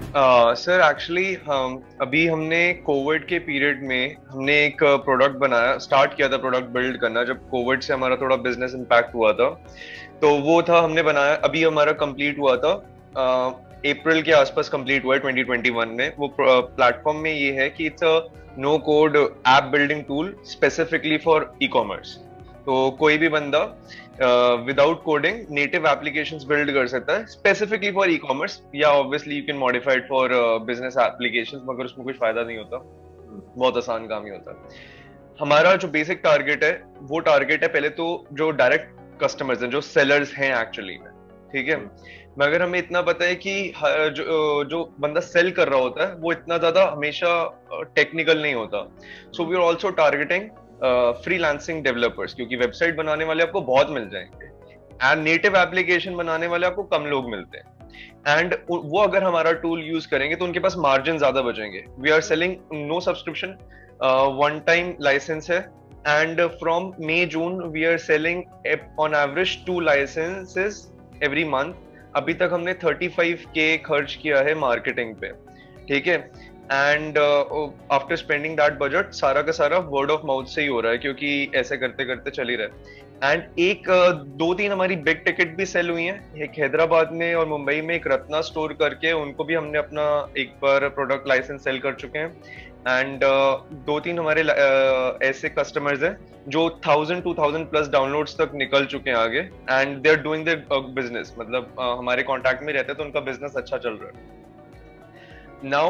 Sir actually हम अभी हमने कोविड के पीरियड में हमने एक प्रोडक्ट बनाया, स्टार्ट किया था प्रोडक्ट बिल्ड करना जब कोविड से हमारा थोड़ा बिजनेस इम्पैक्ट हुआ था। तो वो था हमने बनाया, अभी हमारा कंप्लीट हुआ था, अप्रैल के आसपास कंप्लीट हुआ है 2021 में। वो प्लेटफॉर्म में ये है कि it's a no code app building tool specifically for e commerce. तो कोई भी बंदा without coding native applications build कर सकता है स्पेसिफिकली फॉर ई कॉमर्स, या obviously you can modify it for business applications, मगर उसमें कुछ फायदा नहीं होता, बहुत आसान काम ही होता है। हमारा जो बेसिक टारगेट है वो टारगेट है पहले तो जो डायरेक्ट कस्टमर्स हैं, जो सेलर्स हैं एक्चुअली में, ठीक है। मगर हमें इतना पता है कि जो बंदा सेल कर रहा होता है वो इतना ज्यादा हमेशा टेक्निकल नहीं होता। So we are also targeting freelancing developers, क्योंकि वेबसाइट बनाने वाले आपको बहुत मिल जाएंगे एंड नेटिव एप्लीकेशन बनाने वाले आपको कम लोग मिलते हैं। एंड वो अगर हमारा टूल यूज करेंगे तो उनके पास मार्जिन ज्यादा बचेंगे। We are selling no subscription, one time licence है, and from May June we are selling on average 2 licences every month. अभी तक हमने 35K खर्च किया है मार्केटिंग पे, ठीक है। And after spending that budget सारा का सारा वर्ड ऑफ माउथ से ही हो रहा है, क्योंकि ऐसे करते करते चल ही रहा है। एंड एक दो तीन हमारी बिग टिकट भी सेल हुई हैं, एक हैदराबाद में और मुंबई में, एक रत्ना स्टोर करके, उनको भी हमने अपना एक बार प्रोडक्ट लाइसेंस सेल कर चुके हैं। एंड दो तीन हमारे ऐसे कस्टमर्स हैं जो 1000-2000 प्लस डाउनलोड्स तक निकल चुके हैं आगे, and they are doing their business, मतलब हमारे कांटेक्ट में रहते हैं तो उनका बिजनेस अच्छा चल रहा है। नाउ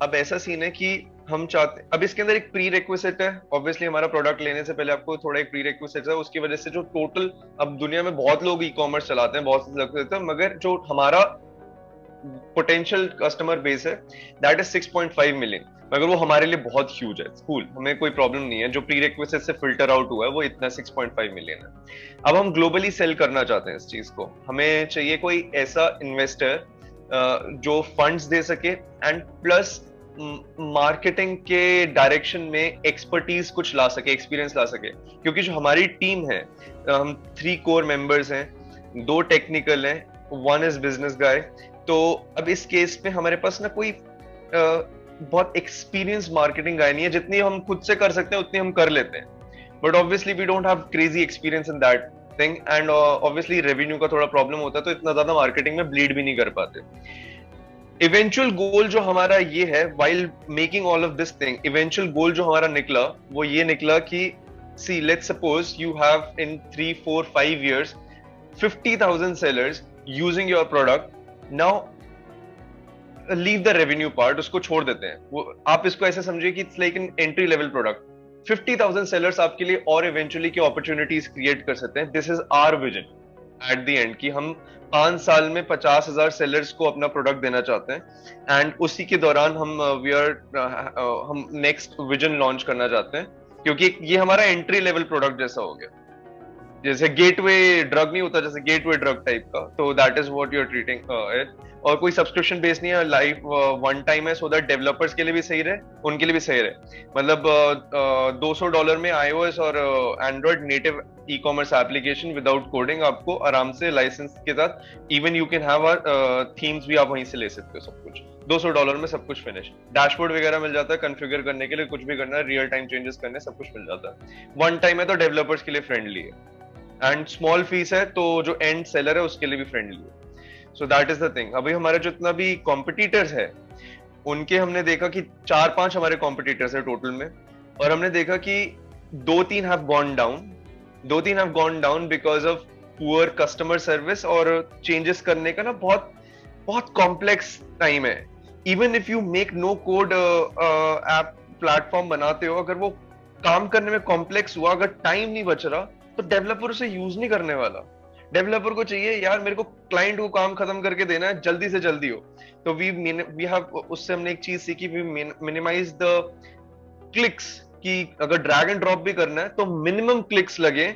अब ऐसा सीन है कि हम चाहते, अब इसके अंदर एक प्री रिक्विजिट है, ऑब्वियसली हमारा प्रोडक्ट लेने से पहले आपको थोड़ा एक प्री रिक्विजिट है, उसकी वजह से जो टोटल, अब दुनिया में बहुत लोग ई कॉमर्स चलाते हैं, बहुत से लोग चलाते हैं, मगर जो हमारा पोटेंशियल कस्टमर बेस है दैट इज 6.5 मिलियन। मगर वो हमारे लिए बहुत ह्यूज है, कूल, हमें कोई प्रॉब्लम नहीं है, जो प्री रिक्विजिट से फिल्टर आउट हुआ है वो इतना 6.5 मिलियन है। अब हम ग्लोबली सेल करना चाहते हैं इस चीज को, हमें चाहिए कोई ऐसा इन्वेस्टर जो फंड्स दे सके एंड प्लस मार्केटिंग के डायरेक्शन में एक्सपर्टीज कुछ ला सके, एक्सपीरियंस ला सके। क्योंकि जो हमारी टीम है, हम 3 कोर मेंबर्स हैं, 2 टेक्निकल हैं, 1 इज बिजनेस गाय। तो अब इस केस में हमारे पास ना कोई बहुत एक्सपीरियंस मार्केटिंग गाय नहीं है, जितनी हम खुद से कर सकते हैं उतनी हम कर लेते हैं, but obviously we don't have crazy experience in that thing, and obviously revenue का थोड़ा प्रॉब्लम होता है, तो इतना ज्यादा मार्केटिंग में ब्लीड भी नहीं कर पाते। इवेंचुअल गोल जो हमारा ये है, while making all of this thing, eventual goal जो हमारा निकला वो ये निकला कि see let's suppose you have in 3-4-5 years 50,000 sellers using your product. Now leave the revenue part, उसको छोड़ देते हैं, वो आप इसको ऐसे समझिए कि it's like an entry level product. 50,000 sellers आपके लिए और इवेंचुअली की अपॉर्चुनिटीज क्रिएट कर सकते हैं। This is our vision at the end, कि हम 5 साल में 50,000 सेलर्स को अपना प्रोडक्ट देना चाहते हैं, एंड उसी के दौरान हम नेक्स्ट विजन लॉन्च करना चाहते हैं, क्योंकि ये हमारा एंट्री लेवल प्रोडक्ट जैसा हो गया, जैसे गेटवे ड्रग नहीं होता, जैसे गेटवे ड्रग टाइप का, तो that is what you are treating it. और कोई सब्सक्रिप्शन बेस नहीं है, लाइफ वन टाइम है, सो दैट डेवलपर्स के लिए भी सही रहे, उनके लिए भी सही रहे। मतलब $200 में iOS और Android native e commerce application without coding आपको आराम से लाइसेंस के साथ, even you can have themes भी आप वहीं से ले सकते हो, सब कुछ $200 में सब कुछ फिनिश, डैशबोर्ड वगैरह मिल जाता है, कॉन्फ़िगर करने के लिए कुछ भी करना है, रियल टाइम चेंजेस करने, सब कुछ मिल जाता है। वन टाइम है तो डेवलपर्स के लिए फ्रेंडली है, एंड स्मॉल फीस है तो जो एंड सेलर है उसके लिए भी फ्रेंडली है। So that is the thing. अभी हमारे जितना भी कॉम्पिटिटर्स है, उनके हमने देखा कि 4-5 हमारे कॉम्पिटिटर्स है टोटल में, और हमने देखा कि 2-3 have gone down, 2-3 have gone down because of poor customer service, और चेंजेस करने का ना बहुत बहुत कॉम्प्लेक्स टाइम है। Even if you make no code app platform बनाते हो, अगर वो काम करने में कॉम्प्लेक्स हुआ, अगर टाइम नहीं बच रहा, तो डेवलपर उसे यूज नहीं करने वाला। डेवलपर को चाहिए यार मेरे को क्लाइंट को काम खत्म करके देना है, जल्दी से जल्दी हो। तो वी हैव, उससे हमने एक चीज सीखी, वी मिनिमाइज द क्लिक्स, कि अगर ड्रैग एंड ड्रॉप भी करना है तो मिनिमम क्लिक्स लगे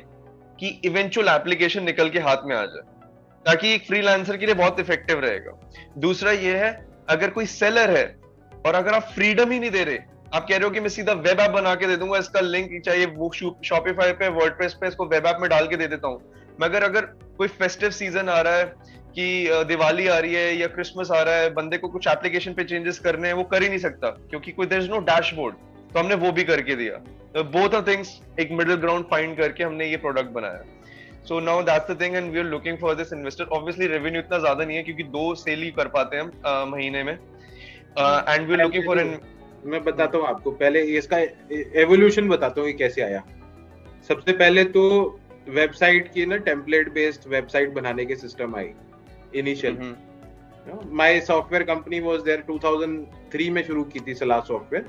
कि इवेंचुअल एप्लीकेशन निकल के हाथ में आ जाए, ताकि एक फ्रीलांसर के लिए बहुत इफेक्टिव रहेगा। दूसरा ये है, अगर कोई सेलर है और अगर आप फ्रीडम ही नहीं दे रहे, आप कह रहे हो कि मैं सीधा वेब ऐप बना के दे दूंगा, इसका लिंक चाहिए वो शॉपिफाई पे, वर्डप्रेस पे, इसको वेब ऐप में डाल के दे देता हूँ, मगर अगर कोई फेस्टिव सीजन आ रहा है कि दिवाली आ रही है या क्रिसमस आ रहा है, बंदे को कुछ एप्लीकेशन पे चेंजेस करने हैं, वो कर ही नहीं सकता क्योंकि कोई देयर इज नो डैशबोर्ड। तो हमने वो भी करके दिया। बोथ आर थिंग्स, एक मिडिल ग्राउंड फाइंड करके हमने ये प्रोडक्ट बनाया। So now that's the thing and we are looking for this investor. Obviously revenue इतना ज्यादा नहीं है क्योंकि 2 सेल ही कर पाते हैं हम महीने में, and we are looking for an. मैं बताता हूँ आपको, पहले इसका एवोल्यूशन बताता हूँ कि कैसे आया। सबसे पहले तो वेबसाइट की ना टेम्पलेट बेस्ड वेबसाइट बनाने के system I initial. My software company was there 2003 में शुरू की थी सलाह सॉफ्टवेयर,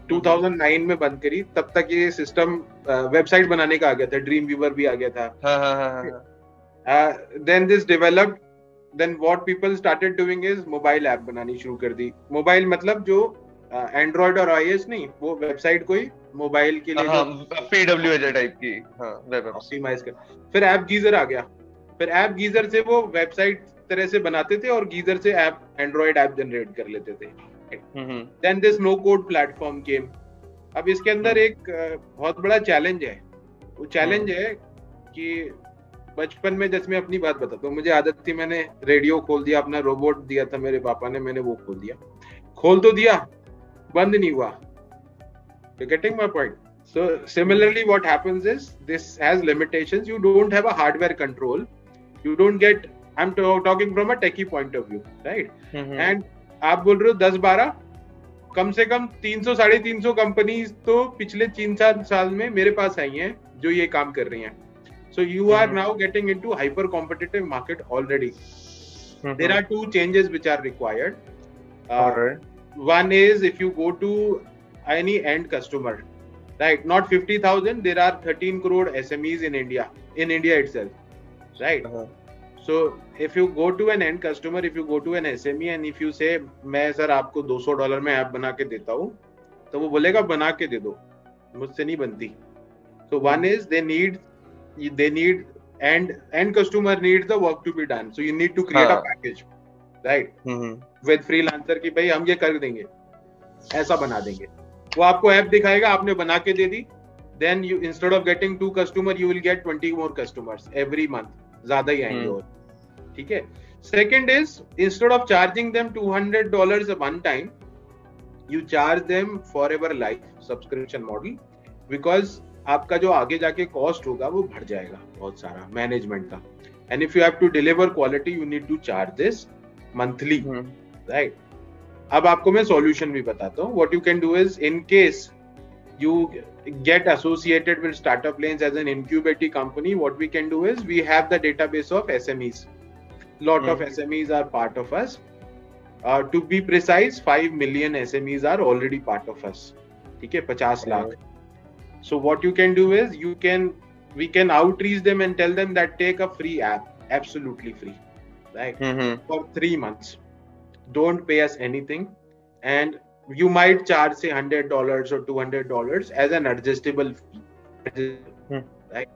2009 में बंद करी। तब तक ये सिस्टम वेबसाइट बनाने का आ गया था, ड्रीम व्यूवर भी आ गया था। Then this developed, then what people started doing is mobile app बनानी शुरू कर दी। मोबाइल मतलब जो एंड्रॉइड और आईओएस नहीं, वो वेबसाइट कोई मोबाइल के लिए पीडब्ल्यूएज टाइप की वेब ऑप्टिमाइज कर। फिर ऐप गीजर आ गया, फिर ऐप गीजर से वो वेबसाइट तरह से बनाते थे और गीजर से ऐप एंड्रॉइड ऐप जनरेट कर लेते थे। Then this no code platform came. अब इसके अंदर एक बहुत बड़ा चैलेंज है। वो चैलेंज है कि बचपन में, जैसे मैं अपनी बात बताता हूँ, मुझे आदत थी, मैंने रेडियो खोल दिया, अपना रोबोट दिया था मेरे पापा ने, मैंने वो खोल दिया। खोल तो दिया, बंद नहीं हुआ। You're getting my point? So similarly what happens is this has limitations. You don't have a hardware control. You don't get, I'm talking from a techie point of view, right? And आप बोल रहे हो 10-12, कम से कम 300-350 companies तो पिछले 3-4 साल में मेरे पास आई हैं जो ये काम कर रही हैं। So you are now getting into hyper competitive market already. There are 2 changes which are required. One is if you go to any end customer, right? Not 50,000. There are 13 crore SMEs in India itself, right? So if you go to an end customer, if you go to an SME and if you say मैं sir आपको $200 में app बना के देता हूँ, तो वो बोलेगा बना के दे दो, मुझसे नहीं बनती। So one is they need end customer needs the work to be done. So you need to create a package, right? With freelancer की भाई हम ये कर देंगे, ऐसा बना देंगे। वो आपको ऐप दिखाएगा, आपने बना के दे दी, then you instead of getting 2 customer you will get 20 more customers every month, ज्यादा ही आएंगे। और ठीक है। Second is instead of charging them $200 one time, you charge them forever life subscription model, because आपका जो आगे जाके कॉस्ट होगा वो बढ़ जाएगा बहुत सारा मैनेजमेंट का। And if you have to deliver quality, you need to charge this monthly, right? अब आपको मैं सॉल्यूशन भी बताता हूँ। What you can do is, in case you get associated with Startup Lanes as an incubating company, what we can do is we have the database of SMEs. Lot of SMEs are part of us. To be precise, 5 million SMEs are already part of us. ठीक है, 50 lakh. So what you can do is we can outreach them and tell them that take a free app, absolutely free, right? For 3 months. Don't pay us anything, and you might charge say $100 or $200 as an adjustable fee, right?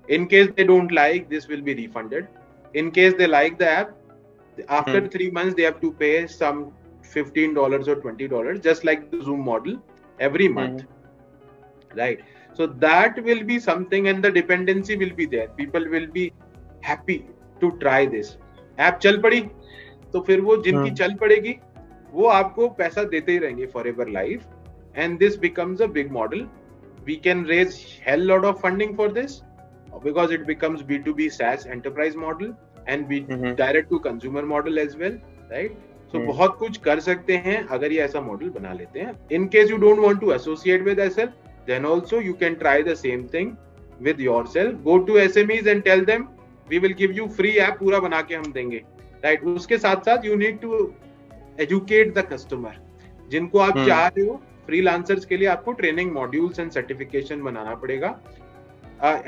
In case they don't like, this will be refunded. In case they like the app, after 3 months they have to pay some $15 or $20, just like the Zoom model, every month, right? So that will be something, and the dependency will be there. People will be happy to try this. App चल पड़ी तो फिर वो जिनकी चल पड़ेगी वो आपको पैसा देते ही रहेंगे forever life, and this becomes a big model. We can raise hell lot of funding for this because it becomes B2B SaaS enterprise model and be direct to consumer model as well, right? So बहुत कुछ कर सकते हैं अगर ये ऐसा model बना लेते हैं। In case you don't want to associate with SL, then also you can try the same thing with yourself. Go to SMEs and tell them we will give you free app, पूरा बना के हम देंगे, right? उसके साथ साथ you need to educate the customer. जिनको आप चाह रहे हो फ्रीलांसर्स के लिए आपको ट्रेनिंग मॉड्यूल्स एंड सर्टिफिकेशन बनाना पड़ेगा,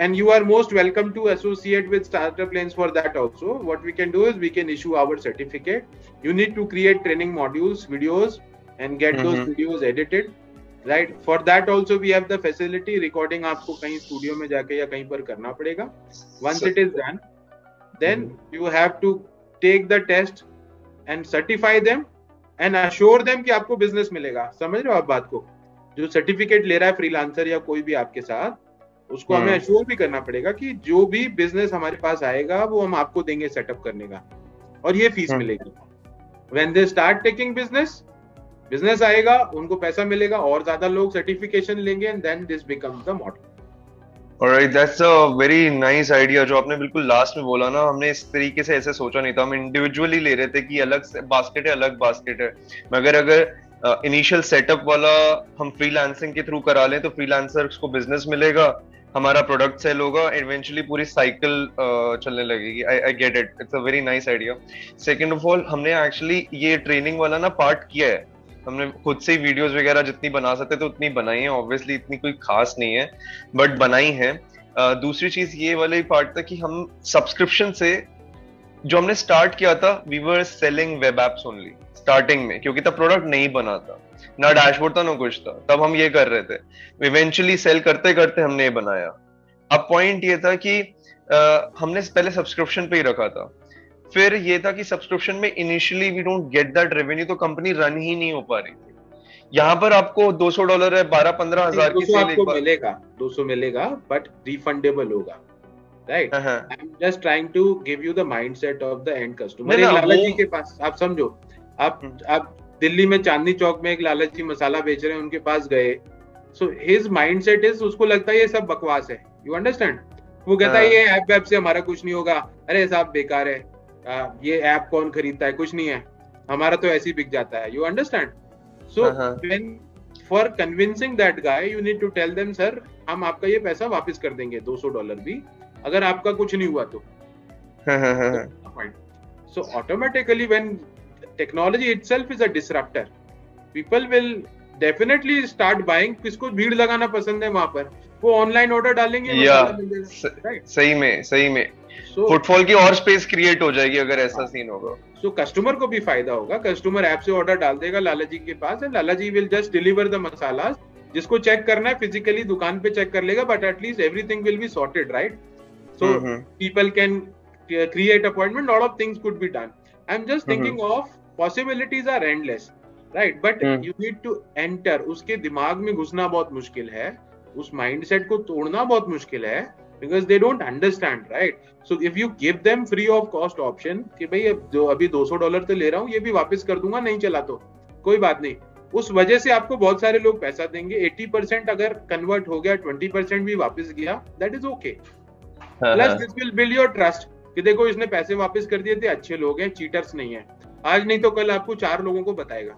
and you are most welcome to associate with Startup Lanes for that also. What we can do is we can issue our certificate. You need to create training modules, videos, and get those videos edited, right? For that also we have the facility. Recording आपको कहीं studio में जाके या कहीं पर करना पड़ेगा. Once it is done, then you have to take the test and certify them and assure them कि आपको बिजनेस मिलेगा। समझ रहे हो आप बात को? जो सर्टिफिकेट ले रहा है फ्रीलांसर या कोई भी आपके साथ, उसको हमें अश्योर भी करना पड़ेगा कि जो भी बिजनेस हमारे पास आएगा वो हम आपको देंगे सेटअप करने का। और ये फीस मिलेगी। When they start taking business आएगा, उनको पैसा मिलेगा, और ज्यादा लोग सर्टिफिकेशन लेंगे, and then this becomes the model. Alright, that's a very nice idea जो आपने बिल्कुल लास्ट में बोला ना, हमने इस तरीके से ऐसे सोचा नहीं था, हम इंडिविजुअली ले रहे थे कि अलग बास्केट है, अलग बास्केट है। मगर अगर इनिशियल सेटअप वाला हम फ्रीलांसिंग के थ्रू करा लें तो फ्रीलांसर्स को बिजनेस मिलेगा, हमारा प्रोडक्ट सेल होगा, इवेंचुअली पूरी साइकिल चलने लगेगी। I get it, it's a very nice idea. Second of all, हमने एक्चुअली ये ट्रेनिंग वाला ना पार्ट किया है, हमने खुद से वीडियोस वगैरह जितनी बना सकते तो उतनी बनाई है, ऑब्वियसली इतनी कोई खास नहीं है बट बनाई है। दूसरी चीज ये वाली पार्ट था कि हम सब्सक्रिप्शन से जो हमने स्टार्ट किया था, we were selling web apps only starting में, क्योंकि तब प्रोडक्ट नहीं बना था, ना डैशबोर्ड था ना कुछ था, तब हम ये कर रहे थे। इवेंचुअली सेल करते करते हमने ये बनाया। अब पॉइंट ये था कि हमने पहले सब्सक्रिप्शन पे ही रखा था, फिर ये था कि सब्सक्रिप्शन में initially we don't get that revenue, तो कंपनी रन ही नहीं हो पा रही थी। यहाँ पर आपको $200 है, 12-15 हजार की सेल आपको मिलेगा, 200 मिलेगा, बट रिफंडेबल होगा, right? I am just trying to give you the mindset of the end customer. एक लाला जी के पास, आप समझो, आप दिल्ली में चांदनी चौक में एक लाला जी मसाला बेच रहे हैं, उनके पास गए, सो हिज माइंडसेट इज, उसको लगता है ये सब बकवास है, यू अंडरस्टैंड? वो कहता है ये ऐप वैप से हमारा कुछ नहीं होगा, अरे साहब बेकार है, ये ऐप कौन खरीदता है, कुछ नहीं है, हमारा तो ऐसे ही बिक जाता है, you understand? So when for convincing that guy you need to tell them, sir हम आपका ये पैसा वापस कर देंगे, $200 भी, अगर आपका कुछ नहीं हुआ तो। So automatically when technology itself is a disruptor, people will definitely start buying। किसको भीड़ लगाना पसंद है वहां पर, वो ऑनलाइन ऑर्डर डालेंगे, सही में फुटफॉल की और स्पेस क्रिएट हो जाएगी अगर ऐसा सीन होगा। सो कस्टमर को भी फायदा होगा, कस्टमर ऐप से ऑर्डर डाल देगा लाला जी के पास, and Lala ji will just deliver the masala. जिसको चेक करना है फिजिकली दुकान पे चेक कर लेगा, but at least everything will be sorted, right? So people can create appointment, lot of things could be done. I'm just thinking of possibilities are endless, right? But you need to enter, उसके दिमाग में घुसना बहुत मुश्किल है, उस mindset को तोड़ना बहुत मुश्किल है, because they don't understand, right? So if you give them free of cost option कि भाई जो अभी $200 तो ले रहा हूँ, ये भी वापस कर दूंगा, नहीं चला तो कोई बात नहीं, उस वजह से आपको बहुत सारे लोग पैसा देंगे। 80% अगर कन्वर्ट हो गया, 20% भी वापस गया, that is okay. Plus this will build your trust कि देखो इसने पैसे वापस कर दिए थे, अच्छे लोग हैं, चीटर्स नहीं है, आज नहीं तो कल आपको 4 लोगों को बताएगा।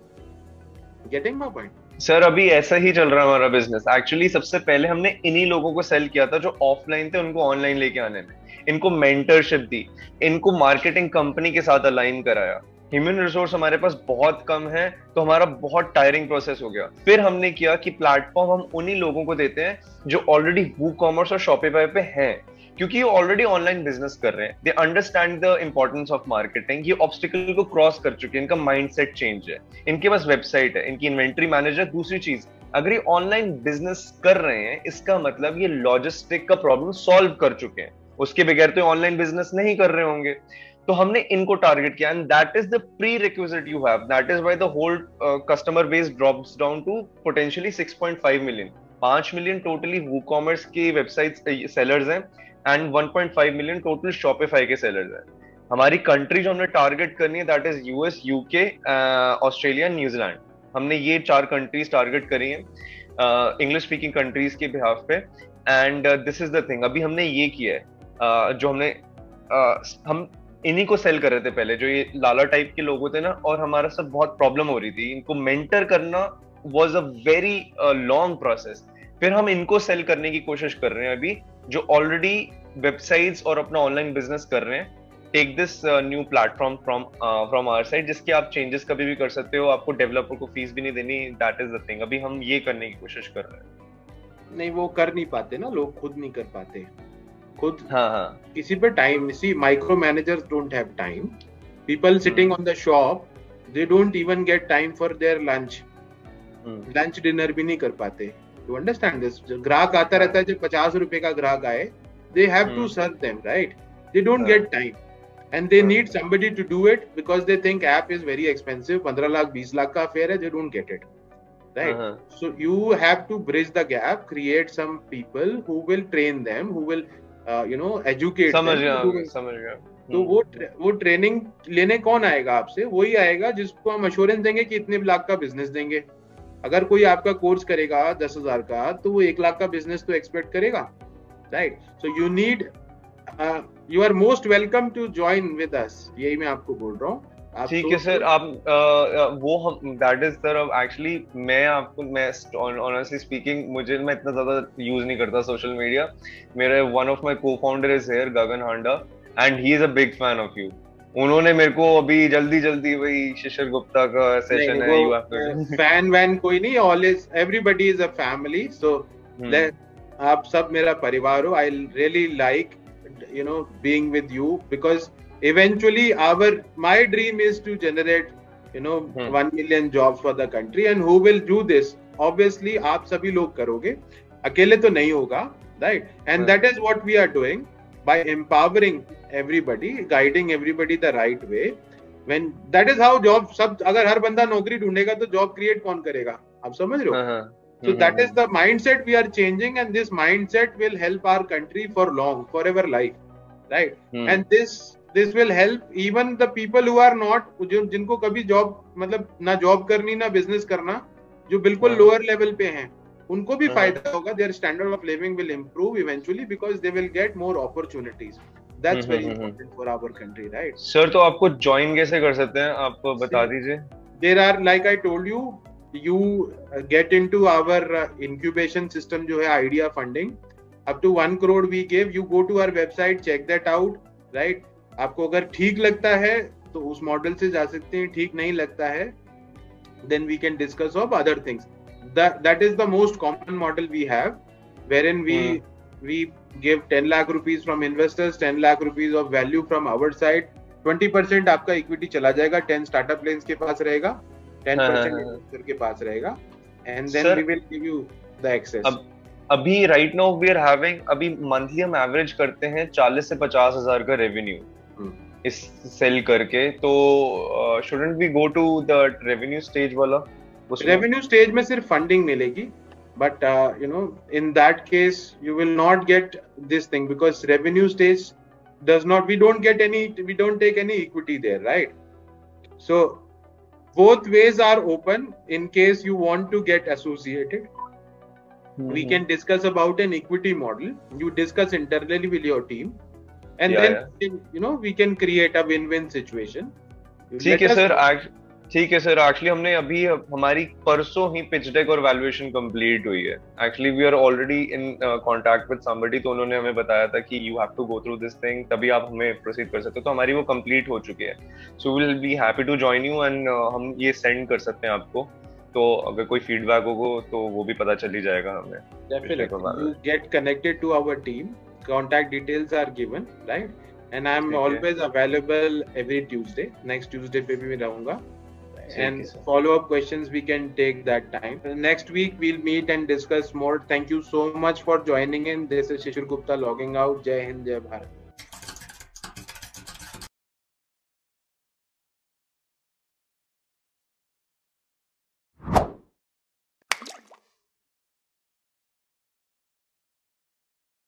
Getting my point? सर अभी ऐसा ही चल रहा है हमारा बिजनेस। एक्चुअली सबसे पहले हमने इन्हीं लोगों को सेल किया था जो ऑफलाइन थे, उनको ऑनलाइन लेके आने में, इनको मेंटरशिप दी, इनको मार्केटिंग कंपनी के साथ अलाइन कराया। ह्यूमन रिसोर्स हमारे पास बहुत कम है, तो हमारा बहुत टायरिंग प्रोसेस हो गया। फिर हमने किया कि प्लेटफॉर्म हम उन्हीं लोगों को देते हैं जो ऑलरेडी वूकॉमर्स और शॉपिफाई पे हैं, क्योंकि ये ऑलरेडी ऑनलाइन बिजनेस कर रहे हैं, they understand the importance of marketing, ये ऑब्स्टिकल को क्रॉस कर चुके हैं, इनका माइंडसेट चेंज है, इनके पास वेबसाइट है, इनकी इन्वेंट्री मैनेजर। दूसरी चीज, अगर ये ऑनलाइन बिजनेस कर रहे हैं, इसका मतलब ये लॉजिस्टिक का प्रॉब्लम सॉल्व कर चुके हैं, उसके बगैर तो ऑनलाइन बिजनेस नहीं कर रहे होंगे। तो हमने इनको टारगेट किया, and that is the prerequisite you have, that is why the whole customer base drops down to potentially 6.5 million. 5 million totally WooCommerce की वेबसाइट सेलर्स हैं, एंड 1.5 मिलियन टोटल शॉपिफाई के सेलर्स हैं। हमारी country जो हमने target करनी है, that is US, UK, Australia, New Zealand. हमने ये 4 कंट्रीज टारगेट करी हैं इंग्लिश स्पीकिंग कंट्रीज के बिहाफ पे, and this is the thing. अभी हमने ये किया है, जो हमने हम इन्हीं को सेल कर रहे थे पहले, जो ये लाला टाइप के लोग होते ना, और हमारा सब बहुत प्रॉब्लम हो रही थी, इनको मेंटर करना was a very long process. फिर हम इनको सेल करने की कोशिश कर रहे हैं अभी, जो ऑलरेडी वेबसाइट्स और अपना ऑनलाइन बिजनेस कर रहे हैं। Take this new platform from our side, जिसके आप चेंजेस कभी भी कर सकते हो, आपको डेवलपर को फीस भी नहीं देनी, दैट इज द थिंग। अभी हम ये करने की कोशिश कर रहे हैं। नहीं, वो कर नहीं पाते ना लोग, खुद नहीं कर पाते खुद। हाँ, किसी पे time, see micro managers don't have time, people sitting on the shop, they don't even get time for their lunch dinner भी नहीं कर पाते। You understand this? ग्राहक आता रहता है, जब 50 रुपए का ग्राहक आए, they have to serve them, right? They don't get time, and they need somebody to do it because they think app is very expensive. 15 lakh 20 lakh का affair है, they don't get it, right? So you have to bridge the gap, create some people who will train them, who will educate. समझ गया। तो वो training लेने कौन आएगा आपसे? वही आएगा जिसको हम अश्योरेंस देंगे कि इतने लाख का बिजनेस देंगे। अगर कोई आपका कोर्स करेगा 10,000 का, तो वो 1 लाख का बिजनेस तो एक्सपेक्ट करेगा, right? So you are most welcome to join with us, यही मैं आपको बोल रहा हूँ। ठीक है सर। आप वो हम दैट इज सर एक्चुअली मैं ऑनेस्टली स्पीकिंग मैं इतना ज्यादा यूज नहीं करता सोशल मीडिया। मेरे one of my co-founder is here, Gagan Handa, and he is a big fan of you. उन्होंने मेरे को अभी जल्दी वही शिशिर गुप्ता का सेशन है, यू हैव फैन वैन कोई नहीं, always everybody is a family. So आप सब मेरा परिवार हो। I really like being with you, because eventually my dream is to generate 1 million jobs for the country, and who will do this? Obviously आप सभी लोग करोगे, अकेले तो नहीं होगा, right? And that is what we are doing by empowering everybody, guiding everybody the right way. When that is how job, सब अगर हर बंदा नौकरी ढूंढेगा तो जॉब क्रिएट कौन करेगा? आप समझ रहे हो? So that is the mindset we are changing, and this mindset will help our country for long, forever life, right? And this will help even the people who are not, जिनको कभी job मतलब ना job करनी ना business करना, जो बिल्कुल lower level पे हैं, उनको भी फायदा होगा। their standard of living will improve eventually because they will get more opportunities. That's very important for our country, right? Sir तो आपको ज्वाइन कैसे कर सकते हैं, आप बता दीजिए। There are, like I told you, you get into our incubation system जो है idea funding, up to 1 crore we give. You go to our website, check that out, right? आपको अगर ठीक लगता है तो उस मॉडल से जा सकते हैं, ठीक नहीं लगता है then we can discuss of other things. That is the most common model we have, wherein we give 10 lakh rupees from investors, 10 lakh rupees of value from our side, 20% आपका इक्विटी चला जाएगा, 10 स्टार्टअप लेन्स के पास रहेगा, 10% investor के पास रहेगा, and then we will give you the access. अभी right now we are having, अभी monthly हम एवरेज करते हैं 40 से 50 हजार का रेवेन्यू इस सेल करके, तो shouldn't we go to the revenue stage वाला? रेवेन्यू स्टेज में सिर्फ फंडिंग मिलेगी, but in that case you will not get this thing, because revenue stage does not, we don't take any equity there, right? So both ways are open in case you want to get associated. We can discuss about an equity model. You discuss internally with your team, and then we can create a win-win situation. ठीक है sir, actually हमने अभी हमारी परसों ही pitch deck और valuation complete हुई है। Actually we are already in contact with somebody, तो उन्होंने हमें बताया था कि you have to go through this thing, तभी आप हमें प्रोसीड कर सकते हो। तो हमारी वो कंप्लीट हो चुकी है, so will be happy to join you, and हम ये सेंड कर सकते हैं आपको, तो अगर कोई फीडबैक होगा तो वो भी पता चल ही जाएगा हमें। Definitely, you get connected to our team. Contact details are given, right? And I am always available every Tuesday. Next Tuesday पे भी मैं रहूँगा. And follow-up questions we can take that time. Next week we'll meet and discuss more. Thank you so much for joining in. This is Shishir Gupta logging out. Jai Hind, Jai Bharat.